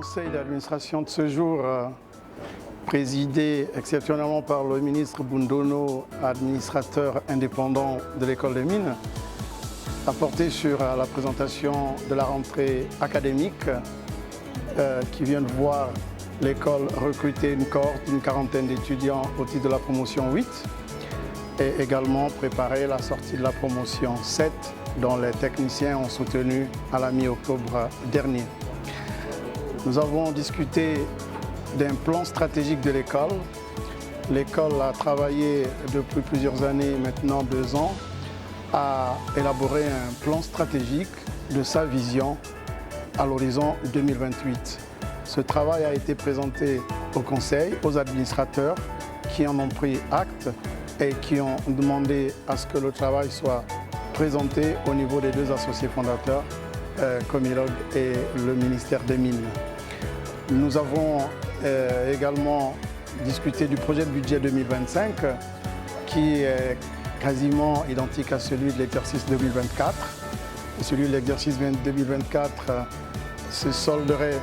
conseil d'administration de ce jour, présidé exceptionnellement par le ministre Bundono, administrateur indépendant de l'école des mines, a porté sur la présentation de la rentrée académique qui vient de voir l'école recruter une cohorte d'une quarantaine d'étudiants au titre de la promotion 8 et également préparer la sortie de la promotion 7 dont les techniciens ont soutenu à la mi-octobre dernier. Nous avons discuté d'un plan stratégique de l'école. L'école a travaillé depuis plusieurs années, maintenant 2 ans, à élaborer un plan stratégique de sa vision à l'horizon 2028. Ce travail a été présenté au conseil, aux administrateurs qui en ont pris acte et qui ont demandé à ce que le travail soit présenté au niveau des 2 associés fondateurs, Comilog et le ministère des Mines. Nous avons également discuté du projet de budget 2025 qui est quasiment identique à celui de l'exercice 2024. Celui de l'exercice 2024 se solderait,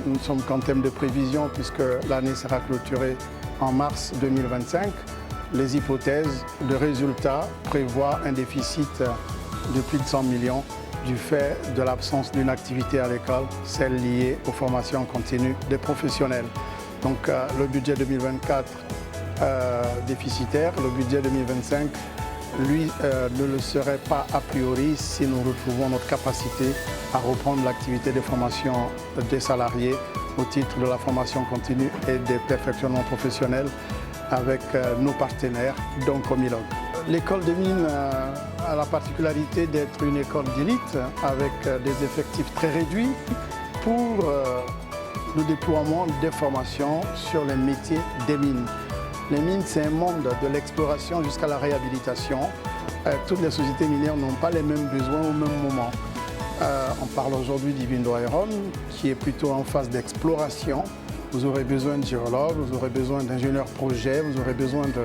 nous ne sommes qu'en termes de prévision puisque l'année sera clôturée en mars 2025. Les hypothèses de résultats prévoient un déficit de plus de 100 millions du fait de l'absence d'une activité à l'école, celle liée aux formations continues des professionnels. Donc le budget 2024 déficitaire, le budget 2025, lui, ne le serait pas a priori si nous retrouvons notre capacité à reprendre l'activité de formation des salariés au titre de la formation continue et des perfectionnements professionnels avec nos partenaires, dont Comilog. L'école des mines a la particularité d'être une école d'élite avec des effectifs très réduits pour le déploiement des formations sur les métiers des mines. Les mines, c'est un monde de l'exploration jusqu'à la réhabilitation. Toutes les sociétés minières n'ont pas les mêmes besoins au même moment. On parle aujourd'hui d'Ivindo Iron, qui est plutôt en phase d'exploration. Vous aurez besoin de géologues, vous aurez besoin d'ingénieurs projet, vous aurez besoin de...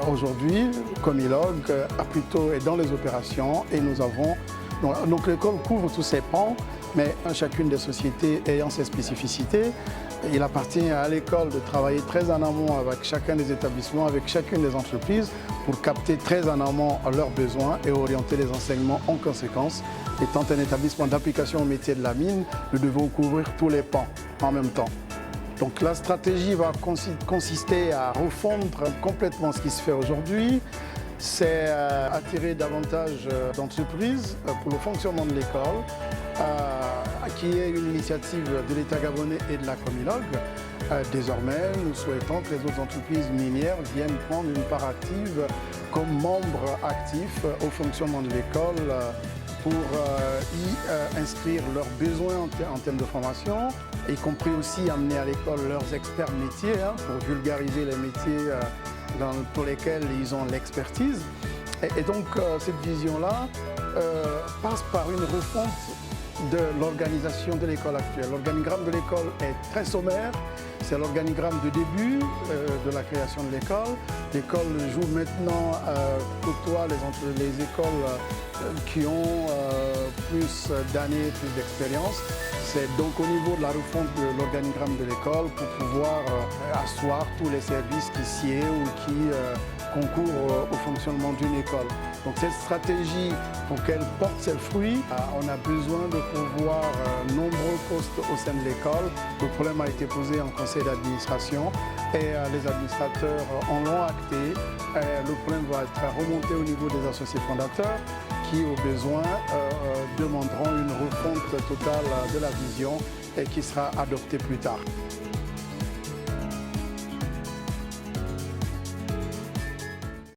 Aujourd'hui, Comilog est dans les opérations et nous avons... Donc l'école couvre tous ces pans, mais chacune des sociétés ayant ses spécificités. Il appartient à l'école de travailler très en amont avec chacun des établissements, avec chacune des entreprises pour capter très en amont leurs besoins et orienter les enseignements en conséquence. Étant un établissement d'application au métier de la mine, nous devons couvrir tous les pans en même temps. Donc la stratégie va consister à refondre complètement ce qui se fait aujourd'hui. C'est attirer davantage d'entreprises pour le fonctionnement de l'école, qui est une initiative de l'État gabonais et de la Comilog. Désormais, nous souhaitons que les autres entreprises minières viennent prendre une part active comme membres actifs au fonctionnement de l'école pour y inscrire leurs besoins en termes de formation, y compris aussi amener à l'école leurs experts métiers pour vulgariser les métiers pour lesquels ils ont l'expertise. Et donc cette vision-là passe par une refonte de l'organisation de l'école actuelle. L'organigramme de l'école est très sommaire, c'est l'organigramme de début de la création de l'école. L'école joue maintenant, côtoie les écoles qui ont plus d'années, plus d'expérience. C'est donc au niveau de la refonte de l'organigramme de l'école pour pouvoir asseoir tous les services qui sied ou qui concourent au fonctionnement d'une école. Donc cette stratégie, pour qu'elle porte ses fruits, on a besoin de pourvoir nombreux postes au sein de l'école. Le problème a été posé en conseil d'administration et les administrateurs en l'ont acté. Le problème va être remonté au niveau des associés fondateurs qui, au besoin, demanderont une refonte totale de la vision et qui sera adoptée plus tard.